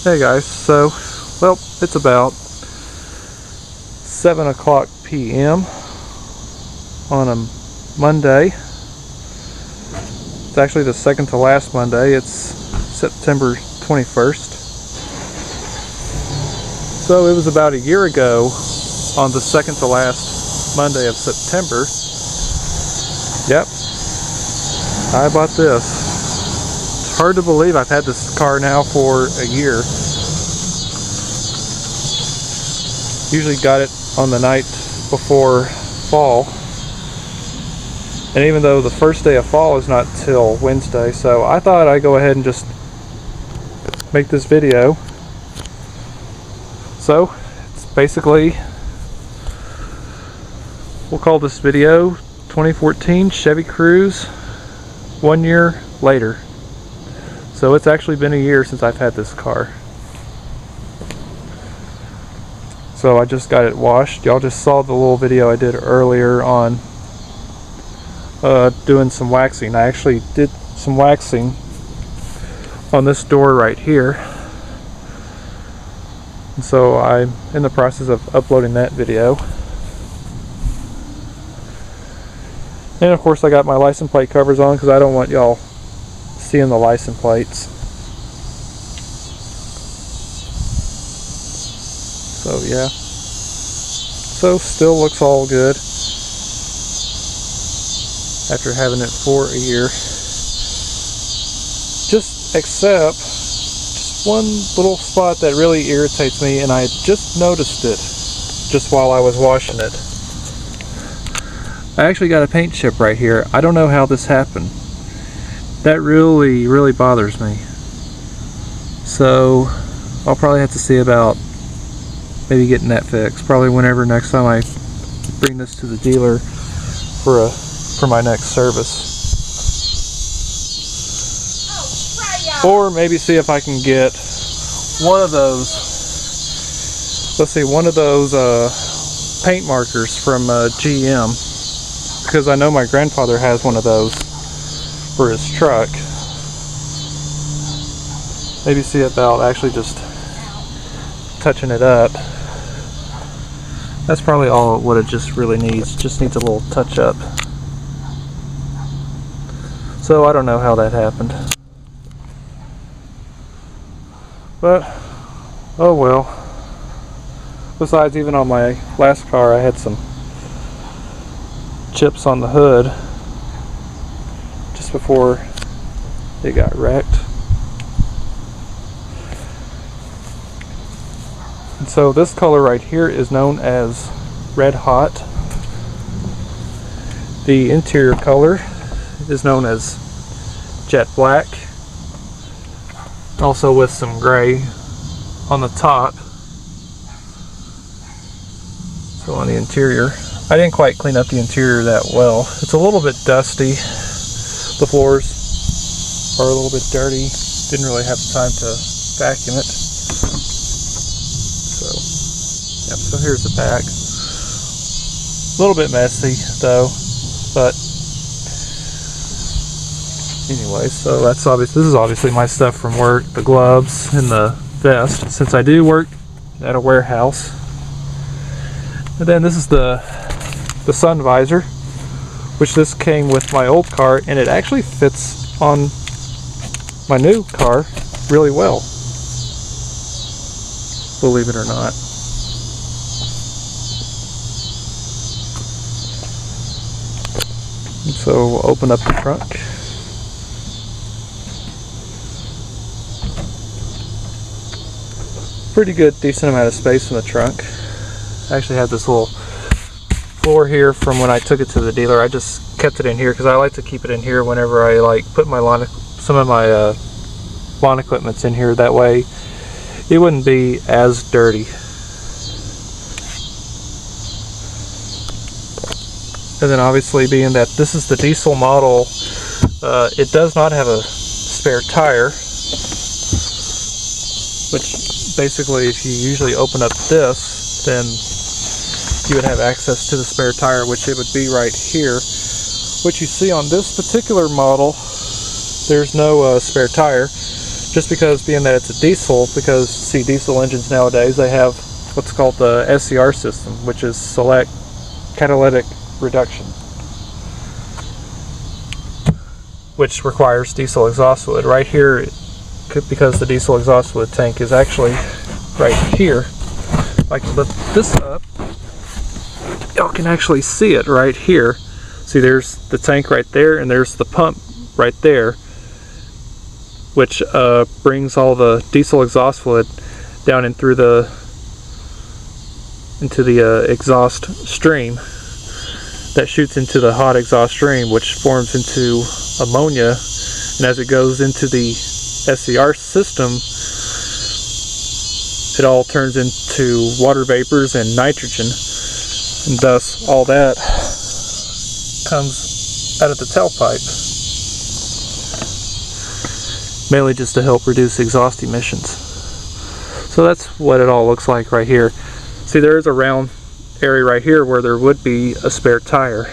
Hey guys, so, well, it's about 7 o'clock p.m. on a Monday. It's actually the second to last Monday. It's September 21st. So it was about a year ago on the second to last Monday of September. Yep, I bought this. It's hard to believe I've had this car now for a year. Usually got it on the night before fall. And even though the first day of fall is not till Wednesday, so I thought I'd go ahead and just make this video. So it's basically, we'll call this video 2014 Chevy Cruze 1 year later. So it's actually been a year since I've had this car. So I just got it washed. Y'all just saw the little video I did earlier on doing some waxing. I actually did some waxing on this door right here. And so I'm in the process of uploading that video. And of course I got my license plate covers on because I don't want y'all seeing the license plates. So yeah. So still looks all good after having it for a year. Just except one little spot that really irritates me, and I just noticed it just while I was washing it. I actually got a paint chip right here. I don't know how this happened. That really bothers me. So I'll probably have to see about maybe getting that fixed. Probably whenever next time I bring this to the dealer for my next service. Or maybe see if I can get one of those, let's see, one of those paint markers from GM, because I know my grandfather has one of those for his truck. Maybe see about actually just touching it up. That's probably all what it just really needs. Just needs a little touch up. So I don't know how that happened. But, oh well. Besides, even on my last car I had some chips on the hood just before it got wrecked. And so this color right here is known as Red Hot. The interior color is known as Jet Black. Also with some gray on the top. So on the interior, I didn't quite clean up the interior that well. It's a little bit dusty. The floors are a little bit dirty. Didn't really have time to vacuum it. So, yep, so here's the back. A little bit messy though, but anyway, so that's this is obviously my stuff from work, the gloves and the vest, since I do work at a warehouse. And then this is the sun visor, which this came with my old car, and it actually fits on my new car really well, believe it or not. And so we'll open up the trunk. Pretty good, decent amount of space in the trunk. I actually have this little floor here from when I took it to the dealer. I just kept it in here because I like to keep it in here whenever I put my some of my lawn equipments in here. That way it wouldn't be as dirty. And then obviously, being that this is the diesel model, it does not have a spare tire, which basically, if you usually open up this, then you would have access to the spare tire, which it would be right here. What you see on this particular model, there's no spare tire, just because being that it's a diesel, because see diesel engines nowadays, they have what's called the SCR system, which is select catalytic reduction, which requires diesel exhaust fluid. Right here, because the diesel exhaust fluid tank is actually right here, if I can lift this up, y'all can actually see it right here. See, there's the tank right there, and there's the pump right there, which brings all the diesel exhaust fluid down in through into the exhaust stream that shoots into the hot exhaust stream, which forms into ammonia, and as it goes into the SCR system, it all turns into water vapors and nitrogen, and thus all that comes out of the tailpipe, mainly just to help reduce exhaust emissions. So that's what it all looks like right here. See, there is a round area right here where there would be a spare tire.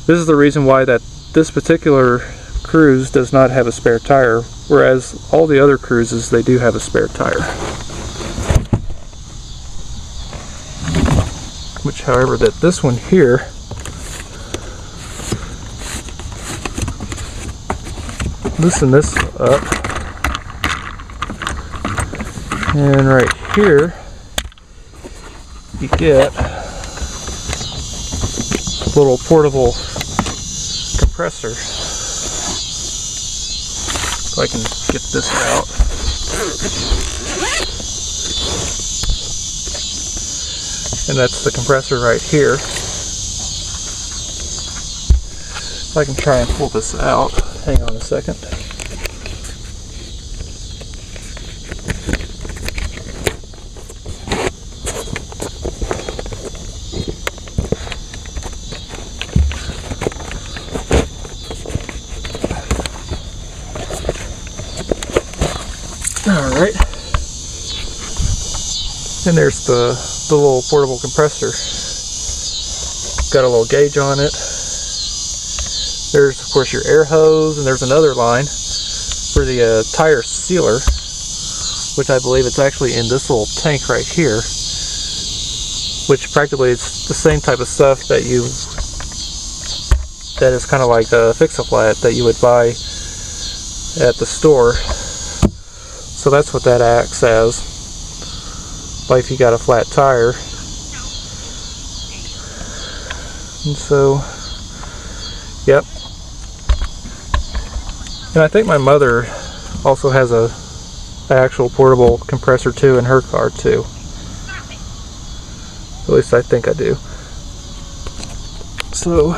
This is the reason why that this particular Cruze does not have a spare tire, whereas all the other Cruzes, they do have a spare tire. Which, however, that this one here, loosen this up, and right here you get a little portable compressor. If I can get this out. And that's the compressor right here. If I can try and pull this out. Hang on a second. Alright. And there's the little portable compressor. Got a little gauge on it. There's of course your air hose, and there's another line for the tire sealer, which I believe it's actually in this little tank right here, which practically it's the same type of stuff that is kind of like a fix-a-flat that you would buy at the store. So that's what that acts as, like if you got a flat tire. And so, yep. And I think my mother also has an actual portable compressor too in her car too. At least I think I do. So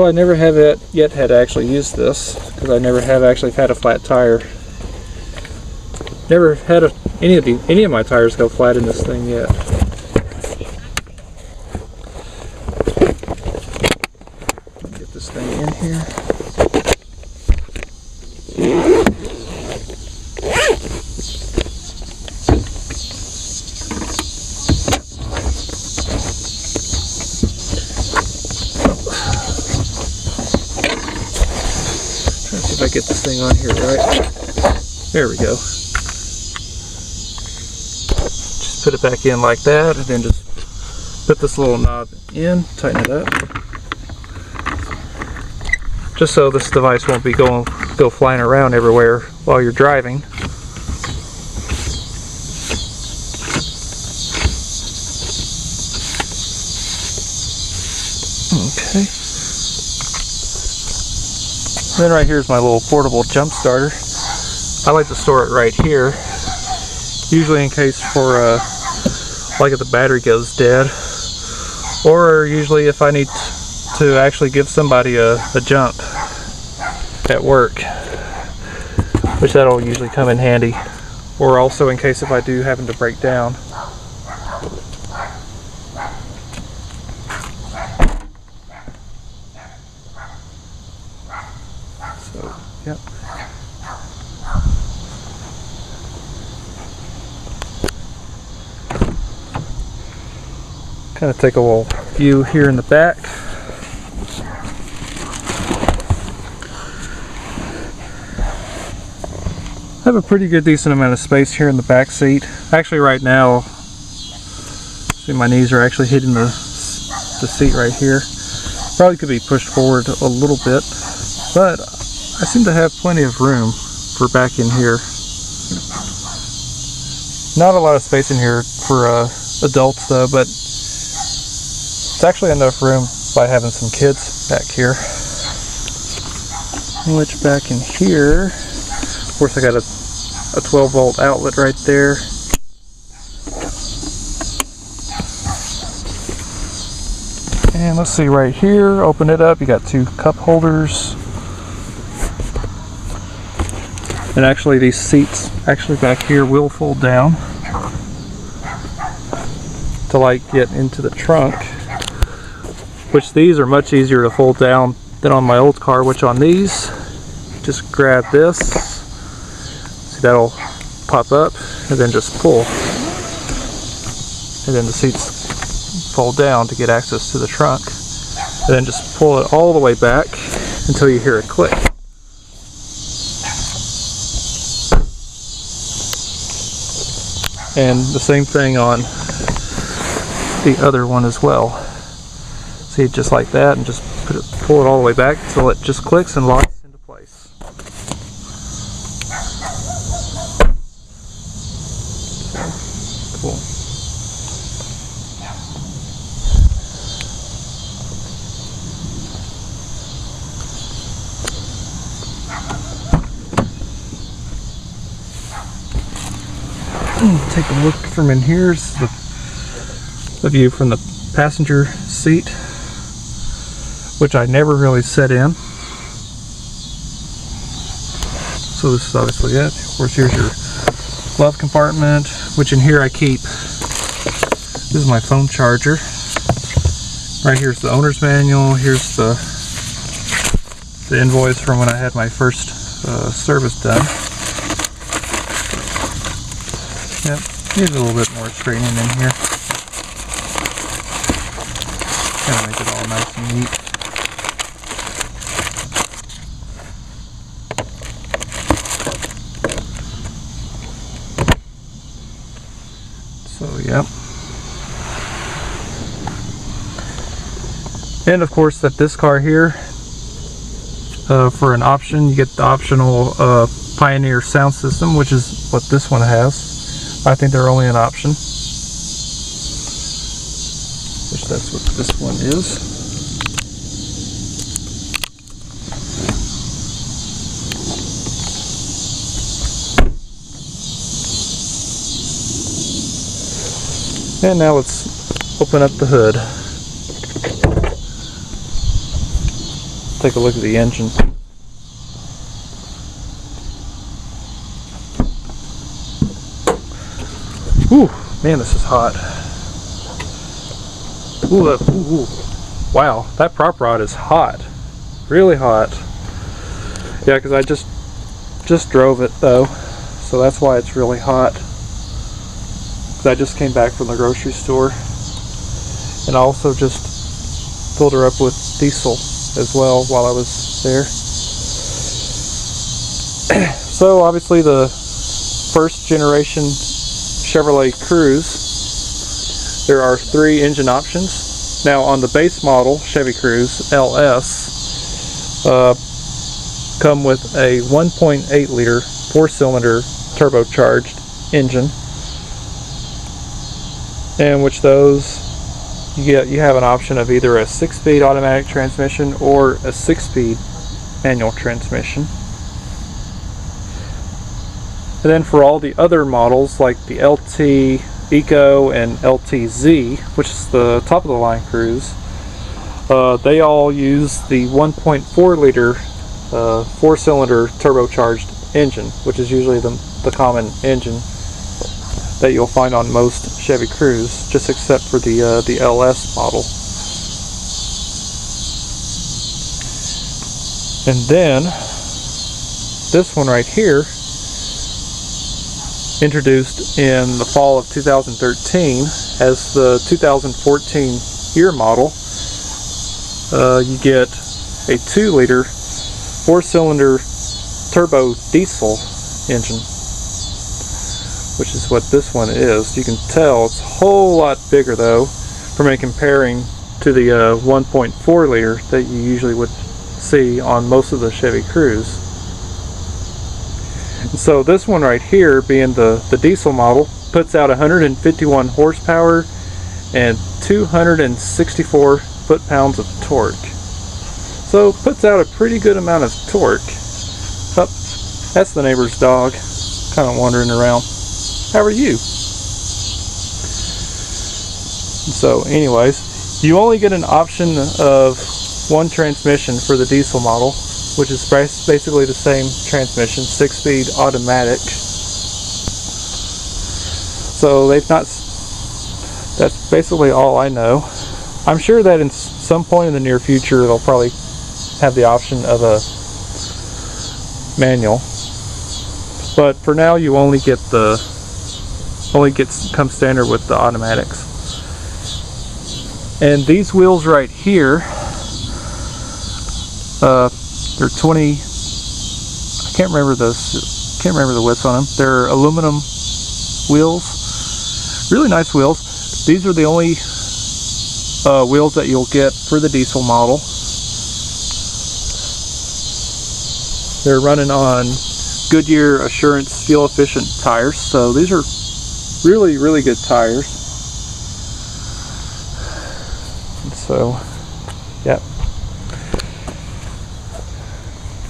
I never have yet had to actually use this, because I never have actually had a flat tire. Never had any of my tires go flat in this thing yet. Get this thing in here. If I get this thing on here right. There we go. Just put it back in like that, and then just put this little knob in, tighten it up. Just so this device won't be go flying around everywhere while you're driving. Okay. Then right here's my little portable jump starter. I like to store it right here, usually in case for like if the battery goes dead, or usually if I need to actually give somebody a jump at work, which that'll usually come in handy, or also in case if I do happen to break down. So, yep. Kind of take a little view here in the back. I have a pretty good decent amount of space here in the back seat. Actually right now, see, my knees are actually hitting the seat right here. Probably could be pushed forward a little bit, but I seem to have plenty of room for back in here. Not a lot of space in here for adults though, but it's actually enough room by having some kids back here. Which back in here, of course I got a 12 volt outlet right there. And let's see, right here, open it up, you got 2 cup holders. And actually these seats actually back here will fold down to like get into the trunk, which these are much easier to fold down than on my old car, which on these, just grab this, see, that'll pop up and then just pull, and then the seats fold down to get access to the trunk, and then just pull it all the way back until you hear it click. And the same thing on the other one as well. See, just like that, and just pull it all the way back until it just clicks and locks into place. Cool. Take a look from in here. Here's the view from the passenger seat, which I never really set in. So this is obviously it. Of course, here's your glove compartment, which in here I keep, this is my phone charger. Right here's the owner's manual. Here's the invoice from when I had my first service done. Yep, needs a little bit more straightening in here. Kind of make it all nice and neat. So, yep. And of course, that this car here, for an option, you get the optional Pioneer sound system, which is what this one has. I think they're only an option, which that's what this one is. And now let's open up the hood. Take a look at the engine. Ooh, man, this is hot. Ooh, wow, that prop rod is hot. Really hot. Yeah, because I just drove it though, so that's why it's really hot. Because I just came back from the grocery store, and I also just filled her up with diesel as well while I was there. So obviously the first generation Chevrolet Cruze, there are 3 engine options. Now on the base model Chevy Cruze LS, come with a 1.8 liter 4-cylinder turbocharged engine, in which those you have an option of either a 6-speed automatic transmission or a 6-speed manual transmission. And then for all the other models like the LT Eco and LTZ, which is the top of the line Cruze, they all use the 1.4 liter 4-cylinder turbocharged engine, which is usually the common engine that you'll find on most Chevy Cruze, just except for the LS model. And then this one right here, introduced in the fall of 2013 as the 2014 year model, you get a 2-liter 4-cylinder turbo diesel engine. which is what this one is. You can tell it's a whole lot bigger though, from comparing to the 1.4 liter that you usually would see on most of the Chevy Cruze. And so this one right here, being the diesel model, puts out 151 horsepower and 264 foot-pounds of torque. So puts out a pretty good amount of torque. Oh, that's the neighbor's dog, kind of wandering around. How are you? So anyways, you only get an option of one transmission for the diesel model, which is basically the same transmission, 6-speed automatic. So that's basically all I know. I'm sure that in some point in the near future they'll probably have the option of a manual, but for now you only come standard with the automatics. And these wheels right here, they're 20. I can't remember the width on them. They're aluminum wheels, really nice wheels. These are the only wheels that you'll get for the diesel model. They're running on Goodyear Assurance fuel efficient tires, so these are really, really good tires. And so, yeah.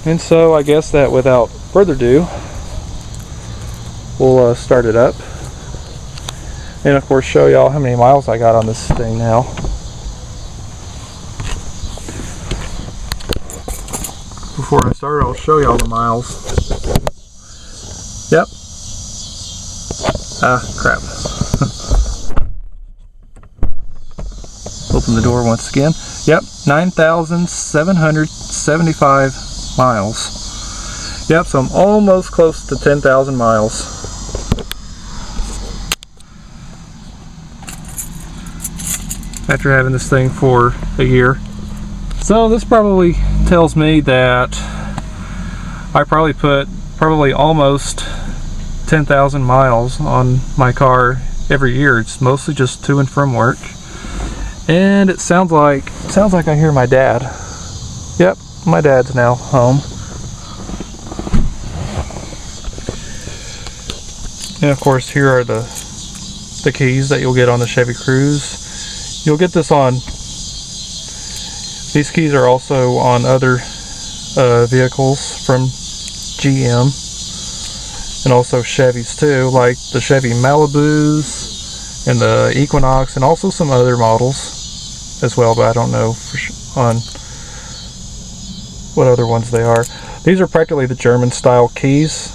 And so I guess that without further ado, we'll start it up, and of course show y'all how many miles I got on this thing now. Before I start, I'll show y'all the miles. Yep. Ah, crap. Open the door once again. Yep, 9,775 miles. Yep, so I'm almost close to 10,000 miles. After having this thing for a year. So this probably tells me that I probably put almost 10,000 miles on my car every year. It's mostly just to and from work. And it sounds like I hear my dad. Yep, my dad's now home. And of course here are the keys that you'll get on the Chevy Cruze. You'll get this on, these keys are also on other vehicles from GM and also Chevys too, like the Chevy Malibus and the Equinox, and also some other models as well, but I don't know on what other ones they are. These are practically the German style keys.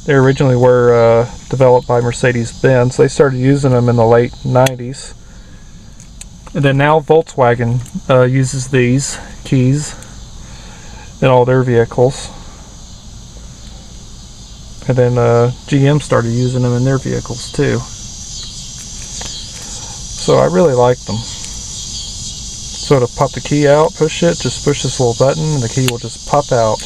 They originally were developed by Mercedes-Benz. They started using them in the late 90s. And then now Volkswagen uses these keys in all their vehicles. And then GM started using them in their vehicles too. So I really like them. So to pop the key out, push this little button and the key will just pop out.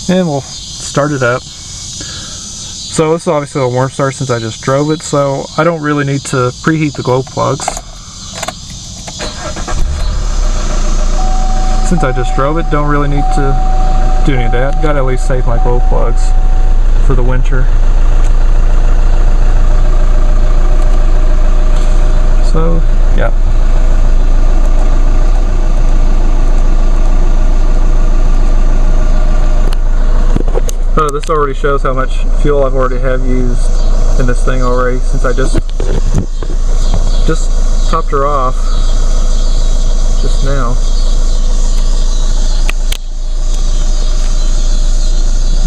And we'll start it up. So this is obviously a warm start since I just drove it, so I don't really need to preheat the glow plugs. Since I just drove it, don't really need to do any of that. Gotta at least save my glow plugs for the winter. So, yeah. This already shows how much fuel I've already used in this thing already, since I just topped her off just now.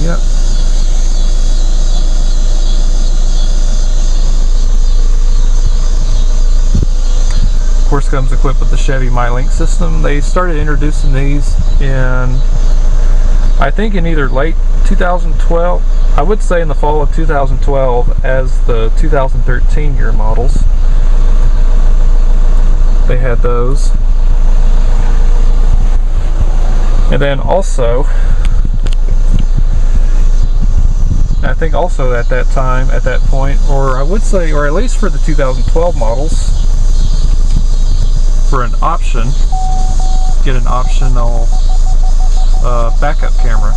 Yep. Of course, comes equipped with the Chevy MyLink system. They started introducing these in, I think, in either late 2012, I would say in the fall of 2012, as the 2013 year models. They had those. And then also, And I think also at that time, at that point, or I would say, or at least for the 2012 models, for an option, get an optional backup camera.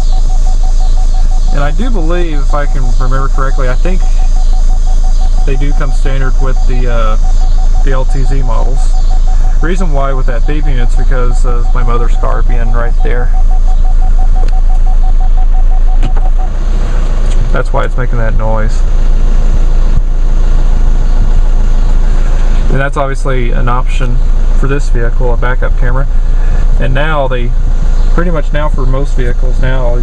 And I do believe, if I can remember correctly, I think they do come standard with the LTZ models. Reason why with that beeping, it's because of my mother's car being right there. That's why it's making that noise. And that's obviously an option for this vehicle, a backup camera. And now they, pretty much now for most vehicles now,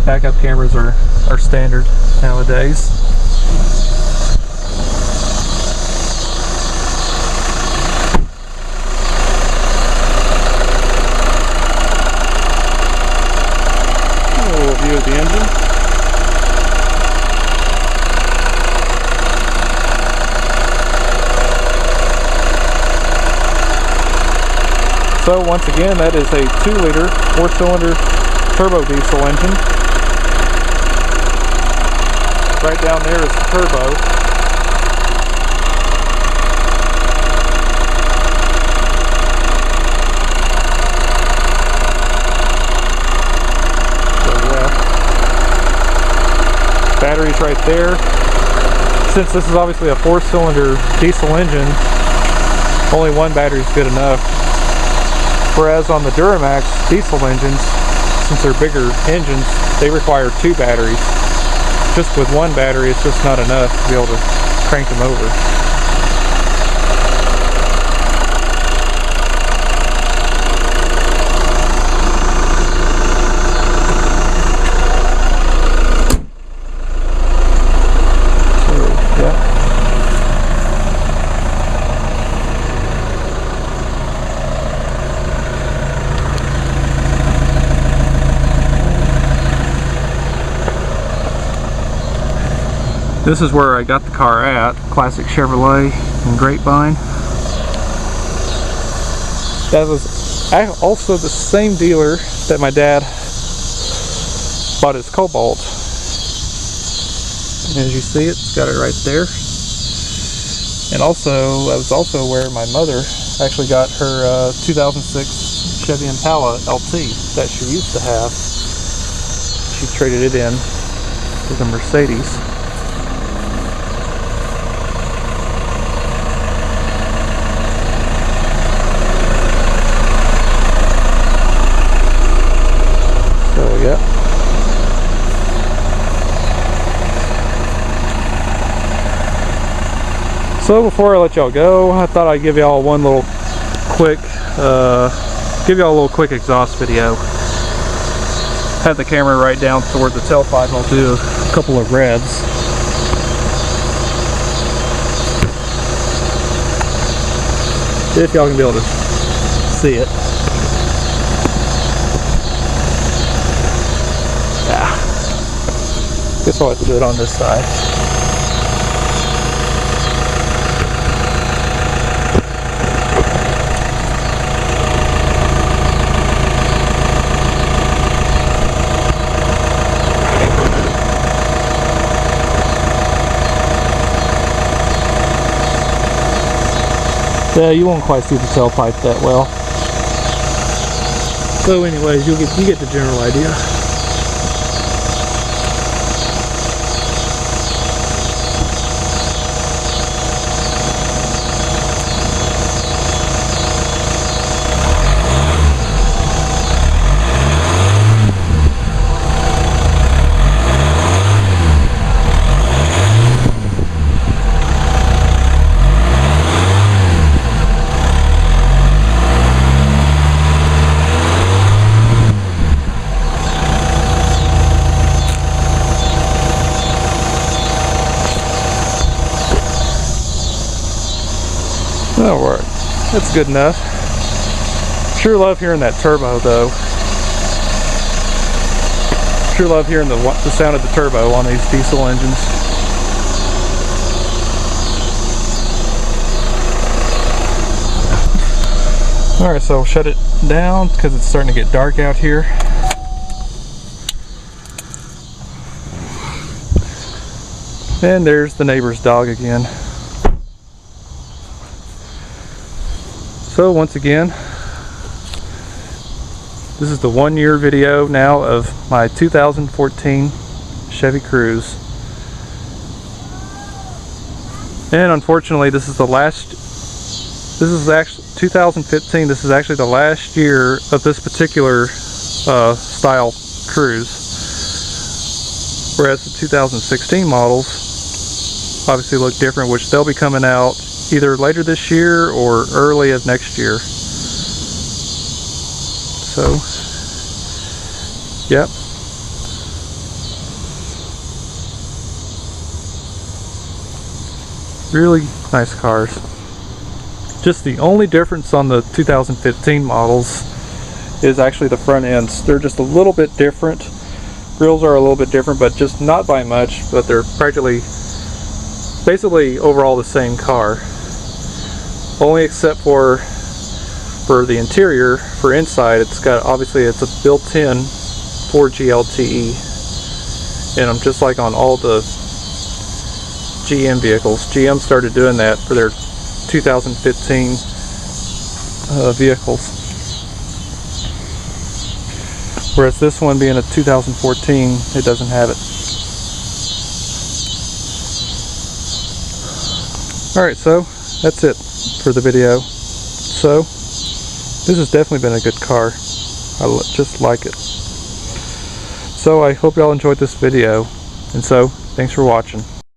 backup cameras are standard nowadays. A little view of the engine. So once again, that is a 2-liter 4-cylinder turbo diesel engine. Right down there is the turbo. So yeah, batteries right there. Since this is obviously a 4-cylinder diesel engine, only one battery is good enough. Whereas on the Duramax diesel engines, since they're bigger engines, they require 2 batteries. Just with one battery, it's just not enough to be able to crank them over. So, yeah. This is where I got the car at, Classic Chevrolet in Grapevine. That was also the same dealer that my dad bought his Cobalt. And as you see, it's got it right there. And also, that was also where my mother actually got her 2006 Chevy Impala LT that she used to have. She traded it in for the Mercedes. Yeah. So before I let y'all go, I thought I'd give y'all one little quick, exhaust video. Have the camera right down toward the tailpipe, and I'll do a couple of revs. If y'all can be able to see it. Guess I'll have to do it on this side. Yeah, you won't quite see the tailpipe that well. So anyways, you get the general idea. That'll work. That's good enough. Sure love hearing that turbo though. Sure love hearing the sound of the turbo on these diesel engines. Alright, so I'll shut it down because it's starting to get dark out here. And there's the neighbor's dog again. So once again, this is the 1 year video now of my 2014 Chevy Cruze. And unfortunately this is actually 2015, this is actually the last year of this particular style Cruze. Whereas the 2016 models obviously look different, which they'll be coming out either later this year or early of next year. So, yep. Really nice cars. Just the only difference on the 2015 models is actually the front ends. They're just a little bit different. Grills are a little bit different, but just not by much, but they're basically overall the same car. Only except for the interior, for inside, it's got, obviously it's a built-in 4G LTE. And I'm just like on all the GM vehicles. GM started doing that for their 2015 vehicles. Whereas this one being a 2014, it doesn't have it. Alright, so that's it for the video. So, this has definitely been a good car. I just like it. So I hope y'all enjoyed this video. And so, thanks for watching.